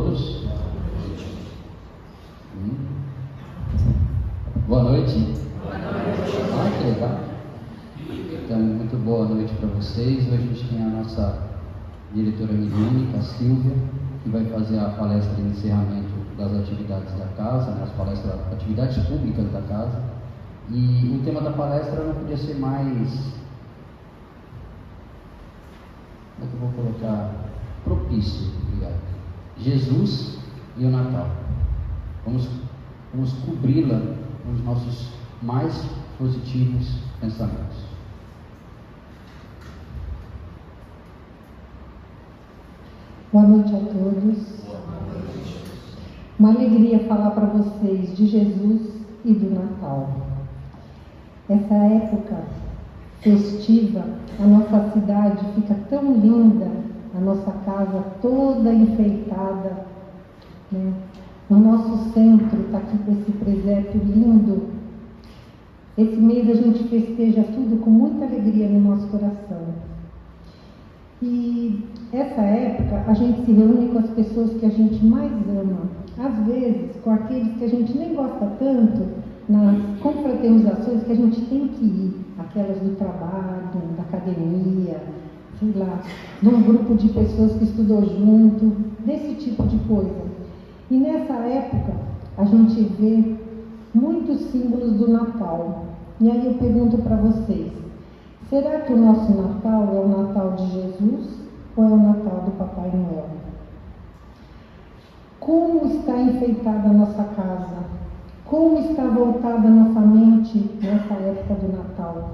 todos. Boa noite. Ah, que legal. Então, muito boa noite para vocês. Hoje a gente tem a nossa diretora mediúnica, a Silvia, que vai fazer a palestra de encerramento das atividades da casa, né, as palestras, atividades públicas da casa. E o tema da palestra não podia ser mais, como é que eu vou colocar? Propício, obrigado. Jesus e o Natal. Vamos cobri-la com os nossos mais positivos pensamentos. Boa noite a todos. Uma alegria falar para vocês de Jesus e do Natal. Essa época festiva, a nossa cidade fica tão linda, a nossa casa toda enfeitada, né? O nosso centro está aqui com esse presépio lindo. Esse mês a gente festeja tudo com muita alegria no nosso coração. E essa época a gente se reúne com as pessoas que a gente mais ama. Às vezes com aqueles que a gente nem gosta tanto, nas confraternizações que a gente tem que ir, aquelas do trabalho, da academia, sei lá, de um grupo de pessoas que estudou junto, desse tipo de coisa. E nessa época a gente vê muitos símbolos do Natal. E aí eu pergunto para vocês, será que o nosso Natal é o Natal de Jesus ou é o Natal do Papai Noel? Como está enfeitada a nossa casa? Como está voltada a nossa mente nessa época do Natal?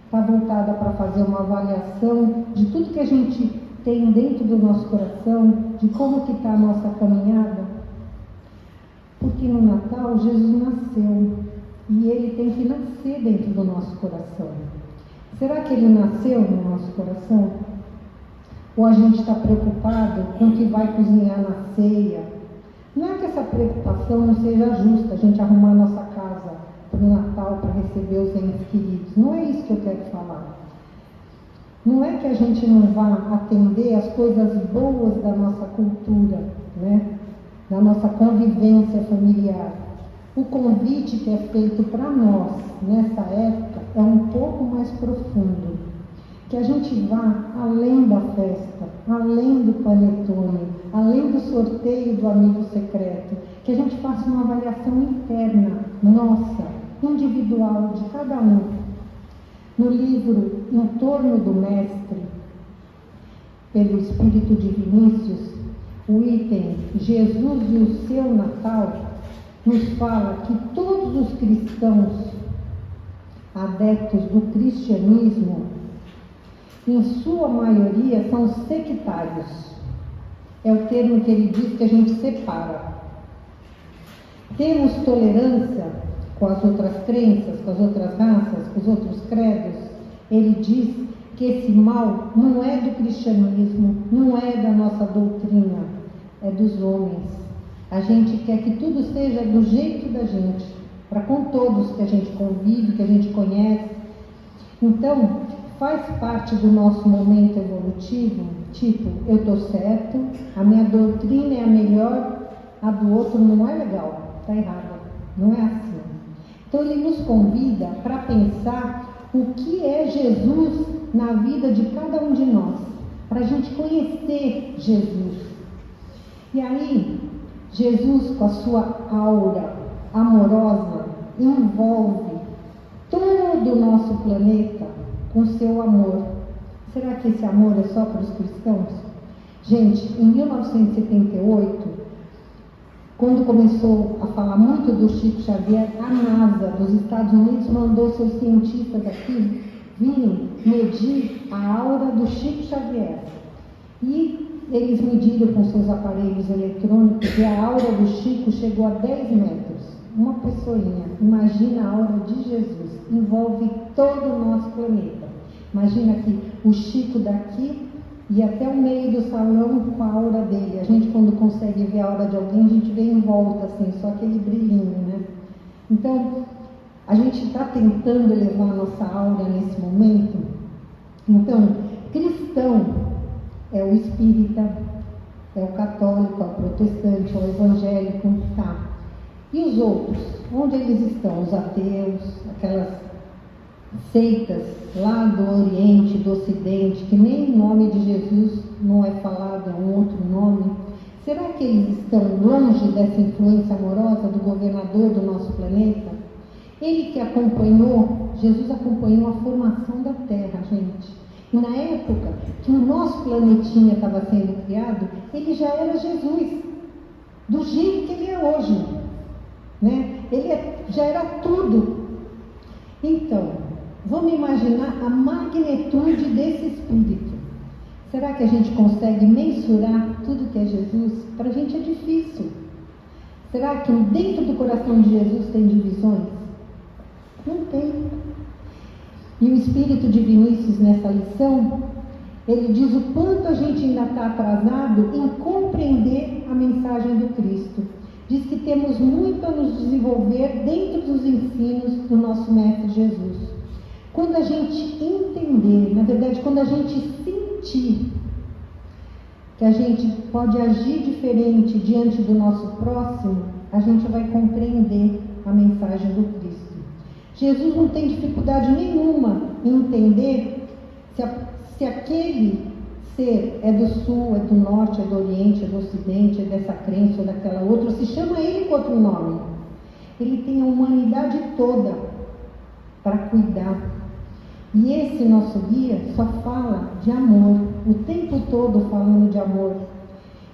Está voltada para fazer uma avaliação de tudo que a gente tem dentro do nosso coração, de como que está a nossa caminhada? Porque no Natal Jesus nasceu e ele tem que nascer dentro do nosso coração. Será que ele nasceu no nosso coração? Ou a gente está preocupado com o que vai cozinhar na ceia? Não é que essa preocupação não seja justa, a gente arrumar a nossa casa para o Natal, para receber os entes queridos. Não é isso que eu quero falar. Não é que a gente não vá atender as coisas boas da nossa cultura, né? Da nossa convivência familiar. O convite que é feito para nós nessa época é um pouco mais profundo. Que a gente vá além da festa, além do panetone, além do sorteio do amigo secreto, que a gente faça uma avaliação interna, nossa, individual, de cada um. No livro Em Torno do Mestre, pelo Espírito de Vinícius, o item Jesus e o seu Natal nos fala que todos os cristãos adeptos do cristianismo, em sua maioria, são sectários. É o termo que ele diz que a gente separa. Temos tolerância com as outras crenças, com as outras raças, com os outros credos. Ele diz que esse mal não é do cristianismo, não é da nossa doutrina, é dos homens. A gente quer que tudo seja do jeito da gente, para com todos que a gente convive, que a gente conhece. Então, faz parte do nosso momento evolutivo, tipo, eu estou certo, a minha doutrina é a melhor, a do outro não é legal, está errada, não é assim. Então ele nos convida para pensar o que é Jesus na vida de cada um de nós, para a gente conhecer Jesus. E aí, Jesus com a sua aura amorosa envolve todo o nosso planeta com seu amor. Será que esse amor é só para os cristãos? Gente, em 1978, quando começou a falar muito do Chico Xavier, a NASA dos Estados Unidos mandou seus cientistas aqui virem medir a aura do Chico Xavier. E eles mediram com seus aparelhos eletrônicos e a aura do Chico chegou a 10 metros. Uma pessoinha, imagina a aura de Jesus, envolve todo o nosso planeta. Imagina que o Chico daqui e até o meio do salão com a aura dele. A gente, quando consegue ver a aura de alguém, a gente vê em volta, assim, só aquele brilhinho, né? Então, a gente está tentando elevar a nossa aura nesse momento. Então, cristão é o espírita, É o católico, é o protestante, é o evangélico, tá. E os outros? Onde eles estão? Os ateus, aquelas seitas lá do Oriente, do Ocidente, que nem o nome de Jesus não é falado, é um outro nome. Será que eles estão longe dessa influência amorosa do governador do nosso planeta? Ele que acompanhou, Jesus acompanhou a formação da Terra, gente. E na época que o nosso planetinha estava sendo criado, ele já era Jesus, do jeito que ele é hoje, né? Já era tudo. Então, vamos imaginar a magnitude desse Espírito. Será que a gente consegue mensurar tudo que é Jesus? Para a gente é difícil. Será que dentro do coração de Jesus tem divisões? Não tem. E o Espírito de Vinícius, nessa lição, ele diz o quanto a gente ainda está atrasado em compreender a mensagem do Cristo. Diz que temos muito a nos desenvolver dentro dos ensinos do nosso Mestre Jesus. Quando a gente entender, na verdade, quando a gente sentir que a gente pode agir diferente diante do nosso próximo, a gente vai compreender a mensagem do Cristo. Jesus não tem dificuldade nenhuma em entender se aquele ser é do sul, é do norte, é do oriente, é do ocidente, é dessa crença ou daquela outra, ou se chama ele com outro nome. Ele tem a humanidade toda para cuidar. E esse nosso guia só fala de amor, o tempo todo falando de amor.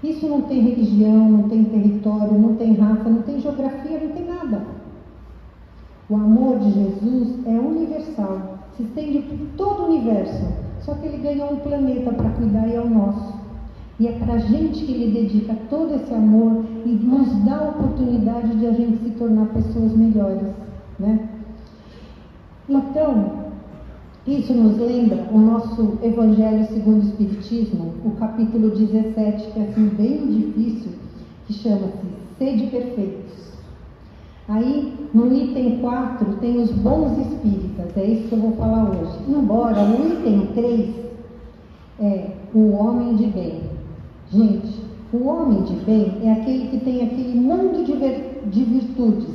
Isso não tem religião, não tem território, não tem raça, não tem geografia, não tem nada. O amor de Jesus é universal, se estende por todo o universo, só que ele ganhou um planeta para cuidar e é o nosso. E é para a gente que ele dedica todo esse amor e nos dá a oportunidade de a gente se tornar pessoas melhores, né? Então, isso nos lembra o nosso Evangelho segundo o Espiritismo, o capítulo 17, que é assim bem difícil, que chama-se Sede Perfeitos. Aí, no item 4, tem os bons espíritas, é isso que eu vou falar hoje. Embora o item 3 é o homem de bem. Gente, o homem de bem é aquele que tem aquele mundo de virtudes.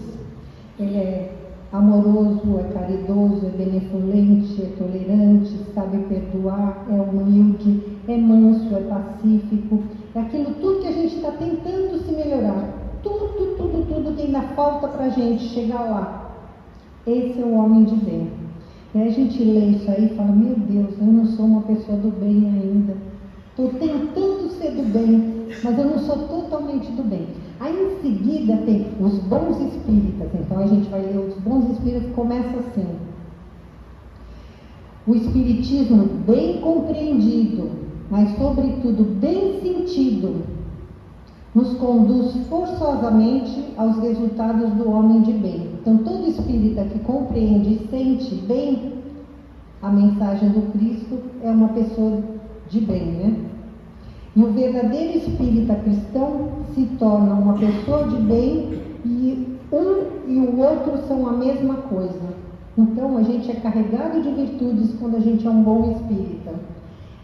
Ele é amoroso, é caridoso, é benevolente, é tolerante, sabe perdoar, é humilde, é manso, é pacífico. É aquilo tudo que a gente está tentando se melhorar. Tudo que ainda falta para a gente chegar lá. Esse é o homem de bem. E aí a gente lê isso aí e fala, meu Deus, eu não sou uma pessoa do bem ainda. Estou tentando ser do bem, mas eu não sou totalmente do bem. Aí em seguida tem os bons espíritas. Então a gente vai ler os bons espíritas que começa assim. O espiritismo bem compreendido, mas sobretudo bem sentido, nos conduz forçosamente aos resultados do homem de bem. Então, todo espírita que compreende e sente bem a mensagem do Cristo é uma pessoa de bem, né? E o verdadeiro espírita cristão se torna uma pessoa de bem e um e o outro são a mesma coisa. Então, a gente é carregado de virtudes quando a gente é um bom espírita.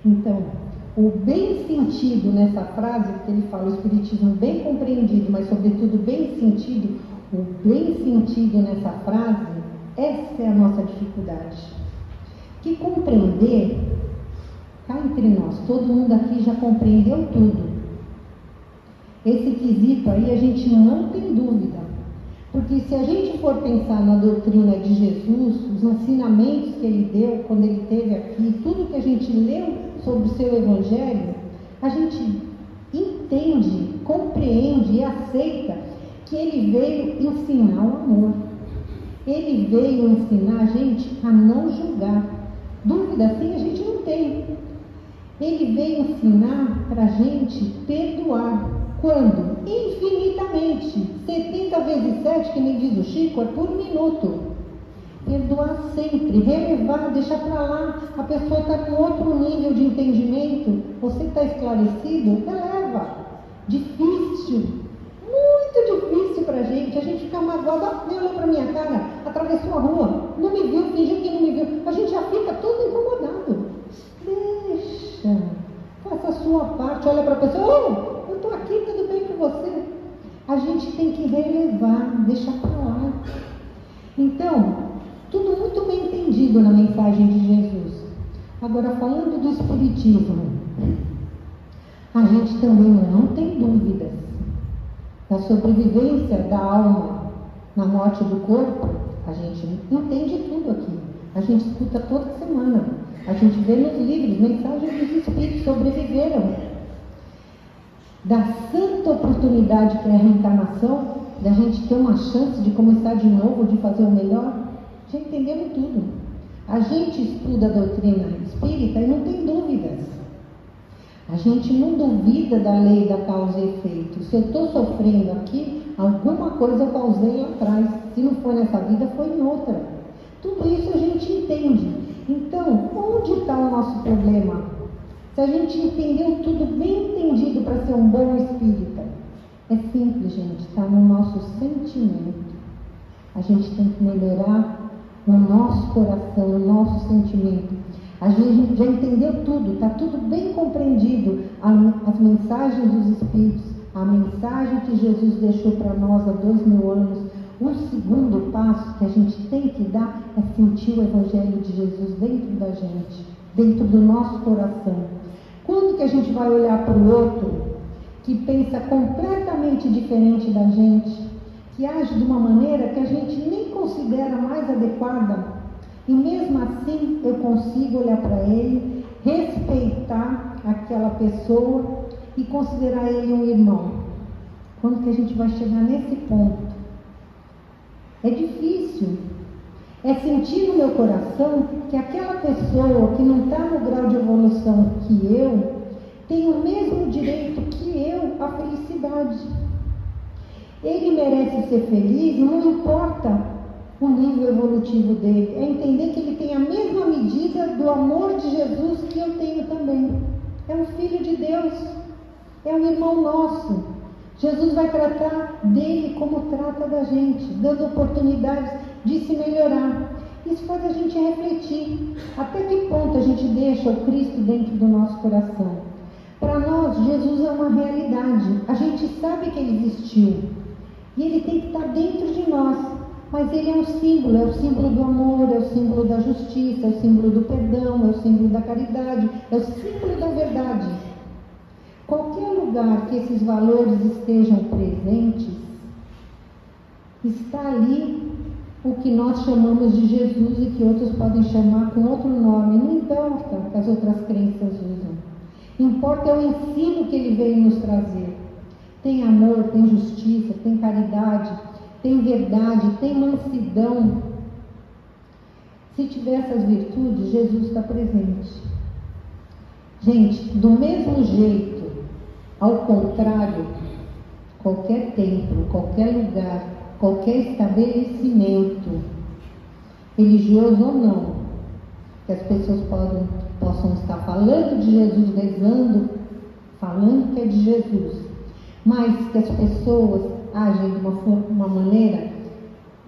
Então, o bem sentido nessa frase, que ele fala, o espiritismo bem compreendido, mas sobretudo bem sentido, o bem sentido nessa frase, essa é a nossa dificuldade. Que compreender, cá entre nós, todo mundo aqui já compreendeu tudo. Esse quesito aí a gente não tem dúvida. Porque se a gente for pensar na doutrina de Jesus, os ensinamentos que ele deu quando ele esteve aqui, tudo que a gente leu sobre o seu Evangelho, a gente entende, compreende e aceita que ele veio ensinar o amor. Ele veio ensinar a gente a não julgar. Dúvida assim a gente não tem. Ele veio ensinar para a gente perdoar. Quando? Infinitamente. 70 vezes 7, que nem diz o Chico, é por minuto. Perdoar sempre, relevar, deixar para lá. A pessoa está em outro nível de entendimento. Você está esclarecido? Releva. Difícil. Muito difícil para a gente fica magoado. Nem olhou para minha cara, atravessou a rua, não me viu, fingiu que não me viu. A gente já fica todo incomodado. Deixa. Faça a sua parte, olha para a pessoa. estou aqui, tudo bem com você? A gente tem que relevar, deixar para lá. Então, tudo muito bem entendido na mensagem de Jesus. Agora, falando do Espiritismo, a gente também não tem dúvidas da sobrevivência da alma na morte do corpo. A gente entende tudo aqui. A gente escuta toda semana. A gente vê nos livros mensagens dos Espíritos sobreviveram. Da santa oportunidade que é a reencarnação, da gente ter uma chance de começar de novo, de fazer o melhor, já entendemos tudo. A gente estuda a doutrina espírita e não tem dúvidas. A gente não duvida da lei da causa e efeito. Se eu estou sofrendo aqui, alguma coisa eu causei lá atrás. Se não foi nessa vida, foi em outra. Tudo isso a gente entende. Então, onde está o nosso problema? Se a gente entendeu tudo bem entendido para ser um bom espírita, é simples, gente, está no nosso sentimento. A gente tem que melhorar no nosso coração, no nosso sentimento. A gente já entendeu tudo, está tudo bem compreendido. As mensagens dos Espíritos, a mensagem que Jesus deixou para nós há 2000 anos. O segundo passo que a gente tem que dar é sentir o Evangelho de Jesus dentro da gente, dentro do nosso coração. Quando que a gente vai olhar para o outro, que pensa completamente diferente da gente, que age de uma maneira que a gente nem considera mais adequada, e mesmo assim eu consigo olhar para ele, respeitar aquela pessoa e considerar ele um irmão? Quando que a gente vai chegar nesse ponto? É difícil. É sentir no meu coração que aquela pessoa que não está no grau de evolução que eu, tem o mesmo direito que eu à felicidade. Ele merece ser feliz, não importa o nível evolutivo dele. É entender que ele tem a mesma medida do amor de Jesus que eu tenho também. É um filho de Deus, é um irmão nosso. Jesus vai tratar dele como trata da gente, dando oportunidades de se melhorar. Isso faz a gente refletir até que ponto a gente deixa o Cristo dentro do nosso coração. Para nós, Jesus é uma realidade. A gente sabe que ele existiu e ele tem que estar dentro de nós. Mas ele é um símbolo, é o símbolo do amor, é o símbolo da justiça, é o símbolo do perdão, é o símbolo da caridade, é o símbolo da verdade. Qualquer lugar que esses valores estejam presentes, está ali o que nós chamamos de Jesus e que outros podem chamar com outro nome. Não importa o que as outras crenças usam. Importa é o ensino que ele veio nos trazer. Tem amor, tem justiça, tem caridade, tem verdade, tem mansidão. Se tiver essas virtudes, Jesus está presente. Gente, do mesmo jeito, ao contrário, qualquer templo, qualquer lugar, qualquer estabelecimento, religioso ou não, que as pessoas possam estar falando de Jesus, rezando, falando que é de Jesus, mas que as pessoas agem de uma maneira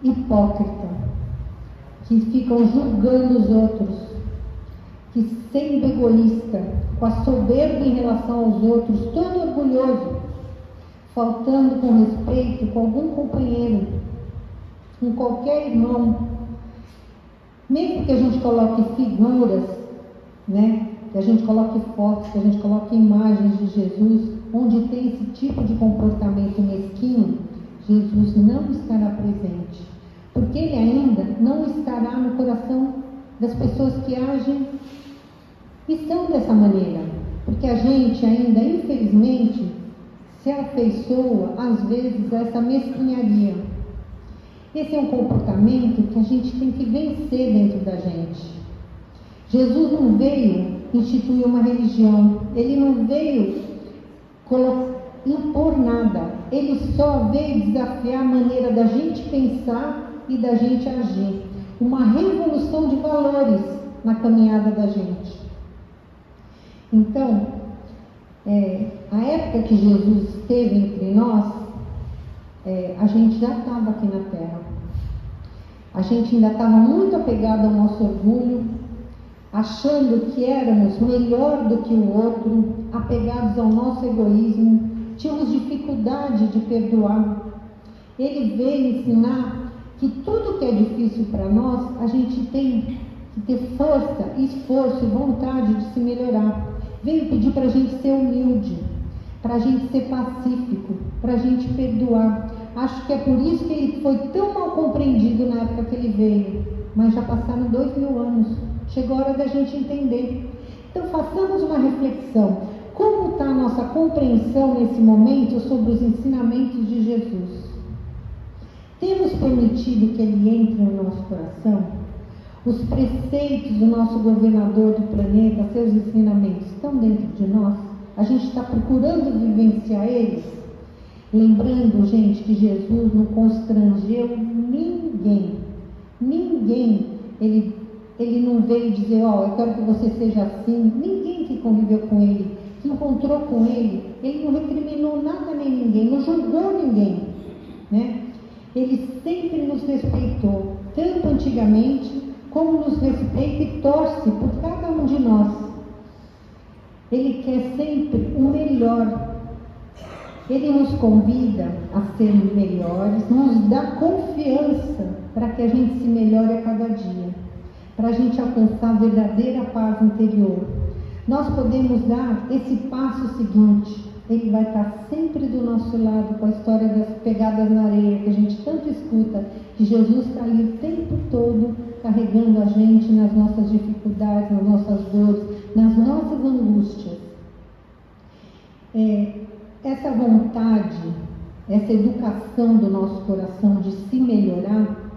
hipócrita, que ficam julgando os outros, que sendo egoísta, com a soberba em relação aos outros, todo orgulhoso, faltando com respeito com algum companheiro, com qualquer irmão, mesmo que a gente coloque figuras, né? Que a gente coloque fotos, que a gente coloque imagens de Jesus, onde tem esse tipo de comportamento mesquinho, Jesus não estará presente, porque ele ainda não estará no coração das pessoas que agem e são dessa maneira, porque a gente ainda, infelizmente, se afeiçoa às vezes a essa mesquinharia. Esse é um comportamento que a gente tem que vencer dentro da gente. Jesus não veio instituir uma religião, ele não veio impor nada, ele só veio desafiar a maneira da gente pensar e da gente agir, uma revolução de valores na caminhada da gente. Então, a época que Jesus esteve entre nós, a gente já estava aqui na Terra. A gente ainda estava muito apegado ao nosso orgulho, achando que éramos melhor do que o outro, apegados ao nosso egoísmo, tínhamos dificuldade de perdoar. Ele veio ensinar que tudo que é difícil para nós, a gente tem que ter força, esforço e vontade de se melhorar. Veio pedir para a gente ser humilde, para a gente ser pacífico, para a gente perdoar. Acho que é por isso que ele foi tão mal compreendido na época que ele veio. Mas já passaram 2000 anos. Chegou a hora da gente entender. Então façamos uma reflexão. Como está a nossa compreensão nesse momento sobre os ensinamentos de Jesus? Temos permitido que ele entre no nosso coração? Os preceitos do nosso governador do planeta, seus ensinamentos, estão dentro de nós? A gente está procurando vivenciar eles? Lembrando, gente, que Jesus não constrangeu ninguém. Ninguém. Ele não veio dizer, eu quero que você seja assim. Ninguém que conviveu com ele, que encontrou com ele, ele não recriminou nada nem ninguém, não julgou ninguém, né? Ele sempre nos respeitou, tanto antigamente, como nos respeita e torce por cada um de nós. Ele quer sempre o melhor. Ele nos convida a ser melhores, nos dá confiança para que a gente se melhore a cada dia, para a gente alcançar a verdadeira paz interior. Nós podemos dar esse passo seguinte. Ele vai estar sempre do nosso lado, com a história das pegadas na areia, que a gente tanto escuta, que Jesus está ali o tempo todo, carregando a gente nas nossas dificuldades, nas nossas dores, nas nossas angústias. Essa vontade, essa educação do nosso coração de se melhorar,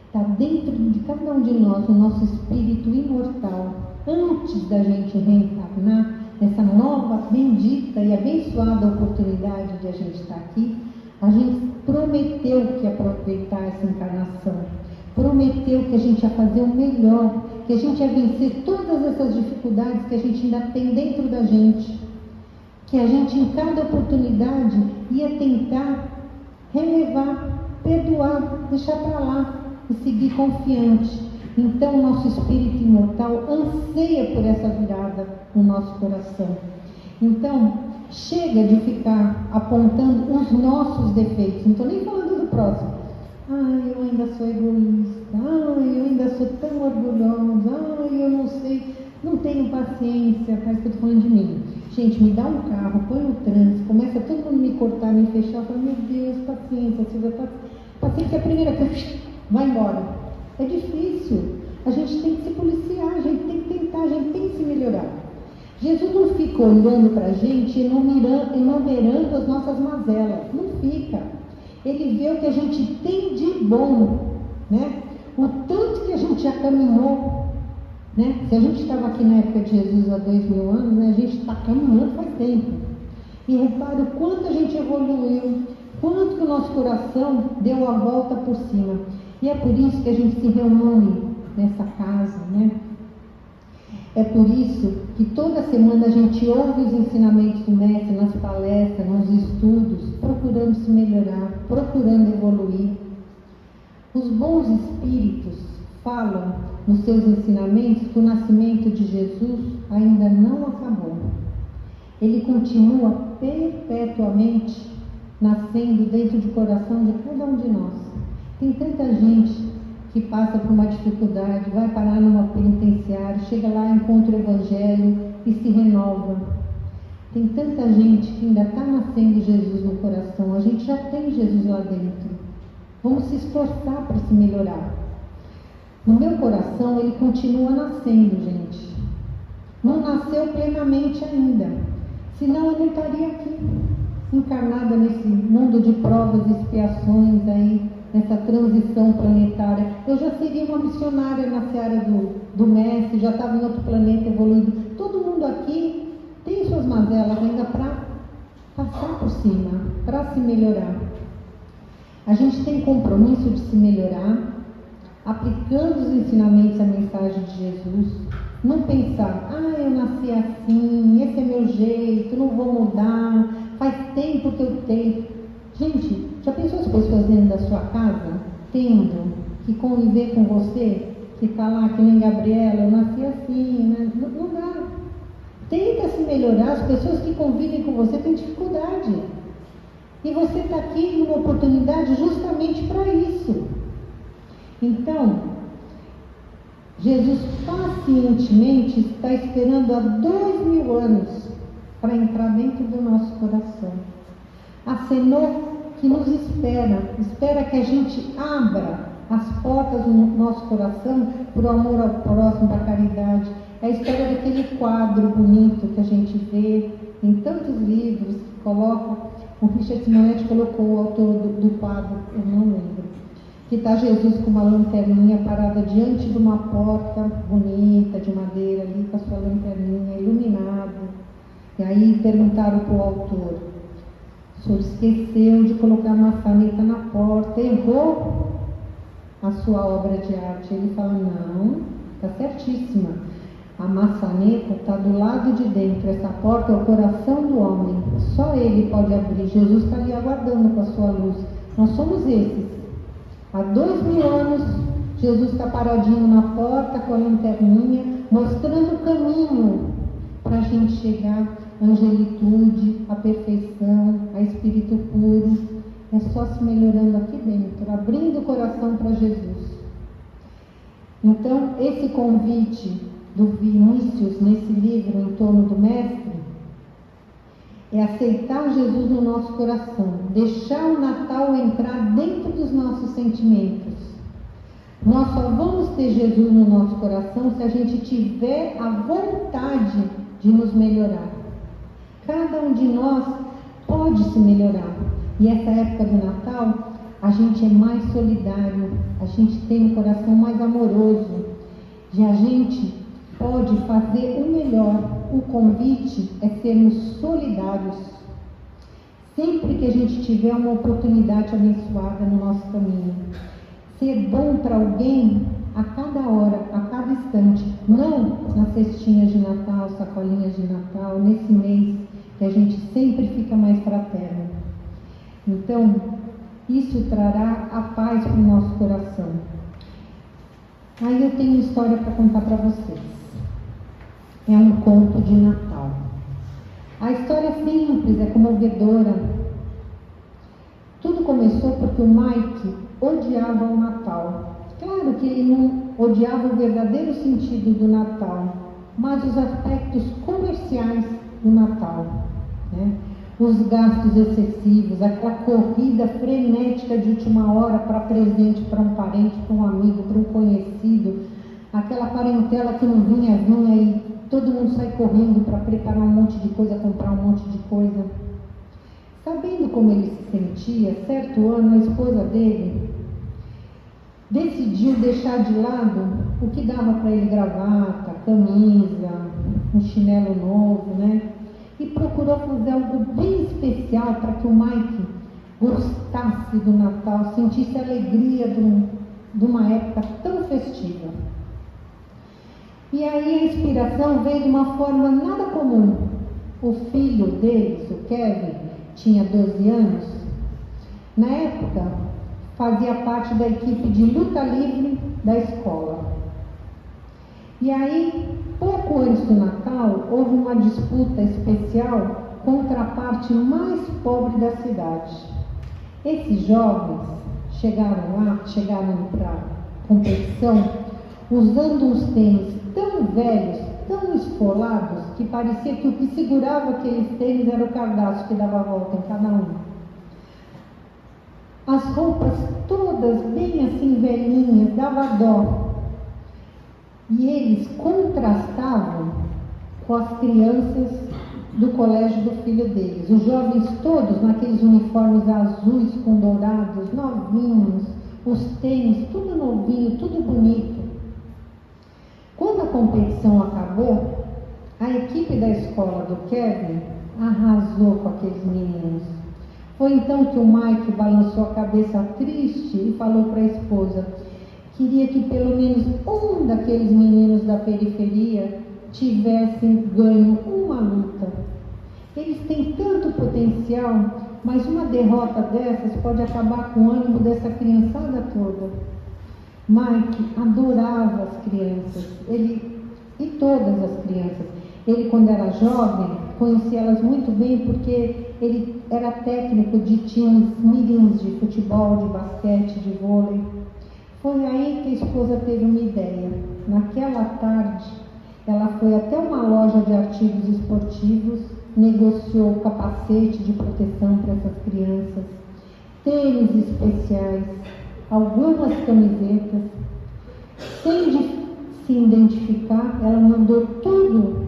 está dentro de cada um de nós, o nosso espírito imortal. Antes da gente reencarnar, nessa nova, bendita e abençoada oportunidade de a gente estar aqui, a gente prometeu que ia aproveitar essa encarnação, prometeu que a gente ia fazer o melhor, que a gente ia vencer todas essas dificuldades que a gente ainda tem dentro da gente, que a gente em cada oportunidade ia tentar relevar, perdoar, deixar para lá e seguir confiante. Então, o nosso espírito imortal anseia por essa virada no nosso coração. Então, chega de ficar apontando os nossos defeitos. Não estou nem falando do próximo. Eu ainda sou egoísta. Eu ainda sou tão orgulhosa. Eu não sei, não tenho paciência. Parece que eu estou falando de mim. Gente, me dá um carro, põe no trânsito, começa todo mundo me cortar, me fechar. Eu falo, meu Deus, paciência, Silvia, paciência é a primeira coisa. Vai embora. É difícil, a gente tem que se policiar, a gente tem que tentar, a gente tem que se melhorar. Jesus não fica olhando para a gente e enumerando as nossas mazelas, não fica. Ele vê o que a gente tem de bom, né? O tanto que a gente já caminhou, né? Se a gente estava aqui na época de Jesus há 2000 anos, né? A gente está caminhando faz tempo. E repara o quanto a gente evoluiu, quanto que o nosso coração deu a volta por cima. E é por isso que a gente se reúne nessa casa, né? É por isso que toda semana a gente ouve os ensinamentos do Mestre nas palestras, nos estudos, procurando se melhorar, procurando evoluir. Os bons espíritos falam nos seus ensinamentos que o nascimento de Jesus ainda não acabou. Ele continua perpetuamente nascendo dentro do coração de cada um de nós. Tem tanta gente que passa por uma dificuldade, vai parar numa penitenciária, chega lá, encontra o Evangelho e se renova. Tem tanta gente que ainda está nascendo Jesus no coração. A gente já tem Jesus lá dentro. Vamos se esforçar para se melhorar. No meu coração, ele continua nascendo, gente. Não nasceu plenamente ainda. Senão eu não estaria aqui, encarnada nesse mundo de provas e expiações aí, nessa transição planetária. Eu já seria uma missionária na seara do Mestre, já estava em outro planeta evoluído. Todo mundo aqui tem suas mazelas ainda para passar por cima, para se melhorar. A gente tem compromisso de se melhorar, aplicando os ensinamentos, a mensagem de Jesus. Não pensar, eu nasci assim, esse é meu jeito, não vou mudar, faz tempo que eu tenho. Gente, já pensou as pessoas dentro da sua casa, tendo que conviver com você, que está lá, que nem Gabriela, eu nasci assim, né? Não dá. Tenta se melhorar, as pessoas que convivem com você têm dificuldade. E você está aqui numa oportunidade justamente para isso. Então, Jesus pacientemente está esperando há 2000 anos para entrar dentro do nosso coração. Acenou que nos espera que a gente abra as portas do nosso coração para o amor ao próximo, para a caridade. É a história daquele quadro bonito que a gente vê em tantos livros que colocam. O Richard Simonetti colocou o autor do quadro, eu não lembro, que está Jesus com uma lanterninha parada diante de uma porta bonita, de madeira ali, com a sua lanterninha iluminada. E aí perguntaram para o autor: o senhor esqueceu de colocar a maçaneta na porta, errou a sua obra de arte. Ele fala: não, está certíssima. A maçaneta está do lado de dentro, essa porta é o coração do homem, só ele pode abrir. Jesus está ali aguardando com a sua luz. Nós somos esses. Há 2000 anos, Jesus está paradinho na porta com a lanterninha, mostrando o caminho para a gente chegar à angelitude, à perfeição, a espírito puro. É só se melhorando aqui dentro, abrindo o coração para Jesus. Então, esse convite do Vinícius nesse livro, Em Torno do Mestre, é aceitar Jesus no nosso coração, deixar o Natal entrar dentro dos nossos sentimentos. Nós só vamos ter Jesus no nosso coração se a gente tiver a vontade de nos melhorar. Cada um de nós pode se melhorar. E essa época do Natal, a gente é mais solidário, a gente tem um coração mais amoroso, e a gente pode fazer o melhor. O convite é sermos solidários. Sempre que a gente tiver uma oportunidade abençoada no nosso caminho, ser bom para alguém a cada hora, a cada instante, não nas cestinhas de Natal, sacolinhas de Natal, nesse mês que a gente sempre fica mais fraterno. Então, isso trará a paz para o nosso coração. Aí eu tenho uma história para contar para vocês. É um conto de Natal. A história é simples, é comovedora. Tudo começou porque o Mike odiava o Natal. Claro que ele não odiava o verdadeiro sentido do Natal, mas os aspectos comerciais do Natal, né? Os gastos excessivos, aquela corrida frenética de última hora para presente para um parente, para um amigo, para um conhecido, aquela parentela que não vinha e todo mundo sai correndo para preparar um monte de coisa, comprar um monte de coisa. Sabendo como ele se sentia, certo ano a esposa dele decidiu deixar de lado o que dava para ele: gravata, camisa, um chinelo novo, né? E procurou fazer algo bem especial para que o Mike gostasse do Natal, sentisse a alegria de uma época tão festiva. E aí a inspiração veio de uma forma nada comum. O filho deles, o Kevin, tinha 12 anos. Na época, fazia parte da equipe de luta livre da escola. E aí, pouco antes do Natal, houve uma disputa especial contra a parte mais pobre da cidade. Esses jovens chegaram para a competição usando uns tênis tão velhos, tão esfolados, que parecia que o que segurava aqueles tênis era o cardaço que dava a volta em cada um. As roupas todas bem assim velhinhas, dava dó. E eles contrastavam com as crianças do colégio do filho deles. Os jovens todos naqueles uniformes azuis com dourados, novinhos, os tênis, tudo novinho, tudo bonito. Quando a competição acabou, a equipe da escola do Kevin arrasou com aqueles meninos. Foi então que o Mike balançou a cabeça triste e falou para a esposa: queria que pelo menos um daqueles meninos da periferia tivessem ganho uma luta. Eles têm tanto potencial, mas uma derrota dessas pode acabar com o ânimo dessa criançada toda. Mike adorava as crianças, e todas as crianças. Ele, quando era jovem, conheci elas muito bem porque ele era técnico de times mirins de futebol, de basquete, de vôlei. Foi aí que a esposa teve uma ideia. Naquela tarde, ela foi até uma loja de artigos esportivos, negociou capacete de proteção para essas crianças, tênis especiais, algumas camisetas. Sem se identificar, ela mandou tudo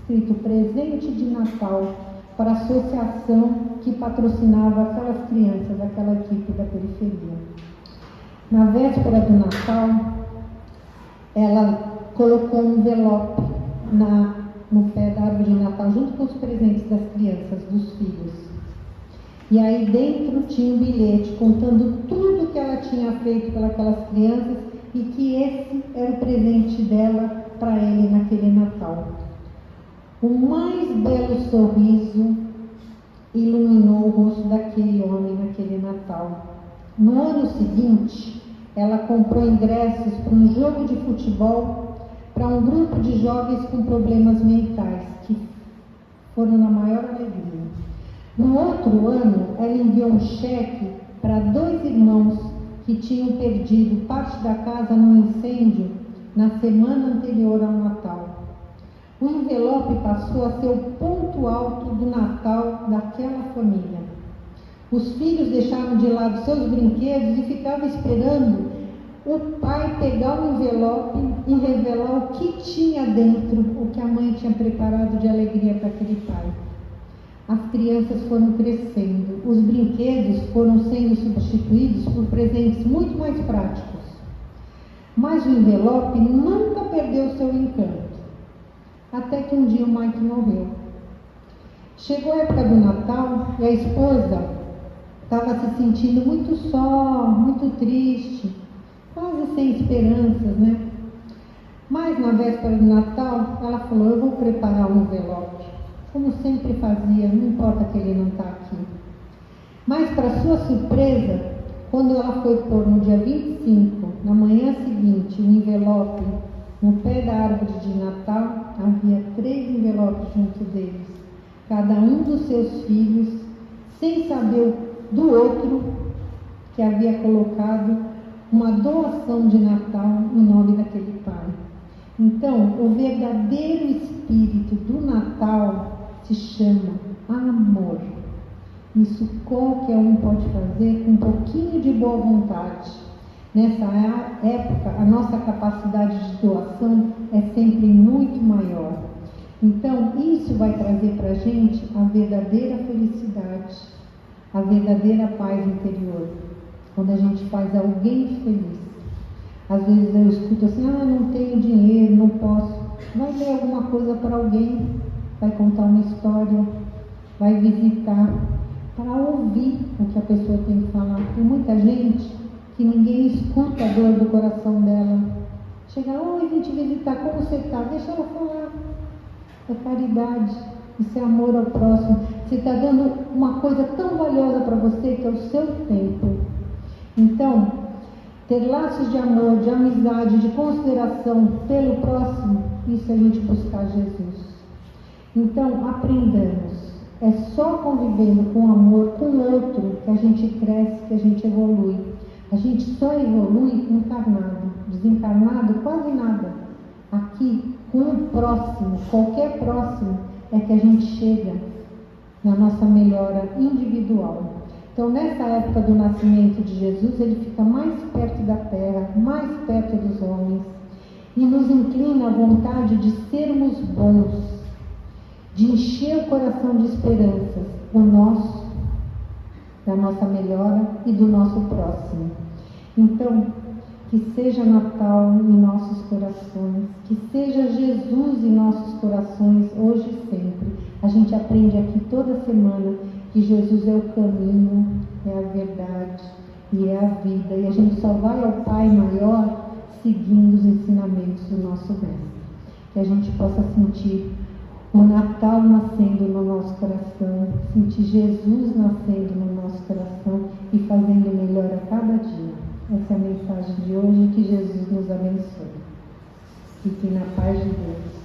escrito presente de Natal para a associação que patrocinava aquelas crianças, aquela equipe da periferia. Na véspera do Natal, ela colocou um envelope no pé da árvore de Natal, junto com os presentes das crianças, dos filhos. E aí dentro tinha um bilhete contando tudo que ela tinha feito pelas crianças e que esse era o presente dela para ele naquele Natal. O mais belo sorriso iluminou o rosto daquele homem naquele Natal. No ano seguinte, ela comprou ingressos para um jogo de futebol para um grupo de jovens com problemas mentais, que foram na maior alegria. No outro ano, ela enviou um cheque para 2 irmãos que tinham perdido parte da casa num incêndio na semana anterior ao Natal. O envelope passou a ser o ponto alto do Natal daquela família. Os filhos deixaram de lado seus brinquedos e ficavam esperando o pai pegar o envelope e revelar o que tinha dentro, o que a mãe tinha preparado de alegria para aquele pai. As crianças foram crescendo, os brinquedos foram sendo substituídos por presentes muito mais práticos. Mas o envelope nunca perdeu seu encanto. Até que um dia o Mike morreu. Chegou a época do Natal e a esposa estava se sentindo muito só, muito triste, quase sem esperanças, né? Mas na véspera do Natal, ela falou: eu vou preparar um envelope, como sempre fazia, não importa que ele não está aqui. Mas, para sua surpresa, quando ela foi pôr no dia 25, na manhã seguinte, o envelope no pé da árvore de Natal, havia 3 envelopes junto deles, cada um dos seus filhos, sem saber do outro, que havia colocado uma doação de Natal em nome daquele pai. Então, o verdadeiro espírito do Natal se chama amor. Isso qualquer um pode fazer com um pouquinho de boa vontade. Nessa época, a nossa capacidade de doação é sempre muito maior. Então, isso vai trazer para a gente a verdadeira felicidade, a verdadeira paz interior, quando a gente faz alguém feliz. Às vezes eu escuto assim: não tenho dinheiro, não posso. Vai ler alguma coisa para alguém, vai contar uma história, vai visitar, para ouvir o que a pessoa tem que falar. Tem muita gente que ninguém escuta a dor do coração dela. Chega: oi, vim te visitar, como você está? Deixa ela falar. É caridade, isso é amor ao próximo. Você está dando uma coisa tão valiosa para você, que é o seu tempo. Então, ter laços de amor, de amizade, de consideração pelo próximo, isso é a gente buscar Jesus. Então, aprendamos. É só convivendo com amor, com o outro, que a gente cresce, que a gente evolui. A gente só evolui encarnado. Desencarnado, quase nada. Aqui, com o próximo, qualquer próximo, é que a gente chega na nossa melhora individual. Então, nessa época do nascimento de Jesus, ele fica mais perto da terra, mais perto dos homens, e nos inclina à vontade de sermos bons, de encher o coração de esperanças, o nosso, da nossa melhora e do nosso próximo. Então, que seja Natal em nossos corações, que seja Jesus em nossos corações, hoje e sempre. A gente aprende aqui toda semana que Jesus é o caminho, é a verdade e é a vida. E a gente só vai ao Pai maior seguindo os ensinamentos do nosso Mestre. Que a gente possa sentir o Natal nascendo no nosso coração, sentir Jesus nascendo no nosso coração e fazendo melhor a cada dia. Essa é a mensagem de hoje, que Jesus nos abençoe. Fiquem na paz de Deus.